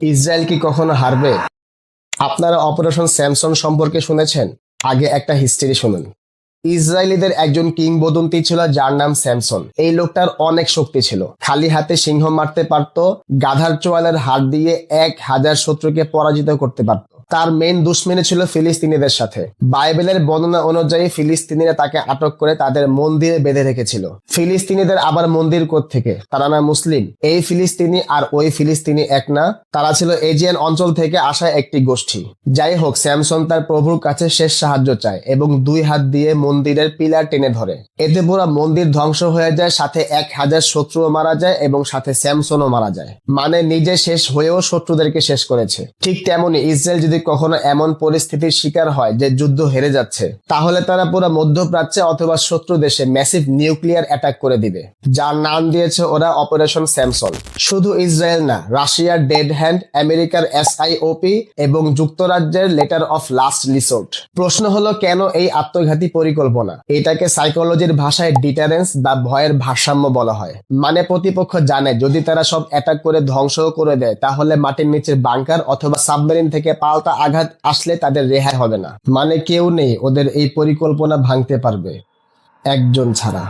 Israel কি কখনো হারবে? আপনারা অপারেশন স্যামসন সম্পর্কে শুনেছেন? আগে একটা হিস্ট্রি শুনুন। ইসরায়েলিদের একজন কিংবদন্তি ছিল যার নাম স্যামসন। এই লোকটার অনেক শক্তি ছিল, খালি হাতে সিংহ মারতে পারত, গাধার চোয়ালের হাত দিয়ে 1000 শত্রুকে পরাজিত করতে পারত। তার মেইন দুশ্মনী ছিল ফিলিস্তিনিদের সাথে। বাইবেলের বর্ণনা অনুযায়ী ফিলিস্তিনিরা তাকে আটক করে তাদের মন্দিরে বেঁধে রেখেছিল। ফিলিস্তিনিদের আবার মন্দির থেকে, তারা না মুসলিম। এই ফিলিস্তিনি আর ওই ফিলিস্তিনি এক না, তারা ছিল এজিয়ান অঞ্চল থেকে আসা একটি গোষ্ঠী। যাই হোক, স্যামসন তার প্রভুর কাছে শেষ সাহায্য চায় এবং 2 হাত দিয়ে মন্দিরের পিলার টেনে ধরে। এতে পুরো মন্দির ধ্বংস হয়ে যায়, সাথে 1000 শত্রুও মারা যায় এবং সাথে স্যামসনও মারা যায়। মানে নিজে শেষ হয়েও শত্রুদেরকে শেষ করেছে। ঠিক তেমনি ইসরায়েল যদি কখনো এমন পরিস্থিতির শিকার হয় যে যুদ্ধ হেরে যাচ্ছে, তাহলে তারা পুরো মধ্যপ্রাচ্যে অথবা শত্রু দেশে ম্যাসিভ নিউক্লিয়ার অ্যাটাক করে দিবে, যার নাম দিয়েছে ওরা অপারেশন স্যামসন। শুধু ইসরায়েল না, রাশিয়ার ডেড হ্যান্ড, আমেরিকার SIOP এবং যুক্তরাজ্যের লেটার অফ লাস্ট রিসোর্ট। প্রশ্ন হলো, কেন এই আত্মঘাতী পরিকল্পনা? এটাকে সাইকোলজির ভাষায় ডিটারেন্স বা ভয়ের ভারসাম্য বলা হয়। মানে প্রতিপক্ষ জানে যদি তারা সব অ্যাটাক করে ধ্বংস করে দেয়, তাহলে মাটির নিচের বাংকার অথবা সাবমেরিন থেকে পাল্টা আঘাত আসলে তাদের রেহাই হবে না। মানে কেউ নেই ওদের এই পরিকল্পনা ভাঙতে পারবে, একজন ছাড়া।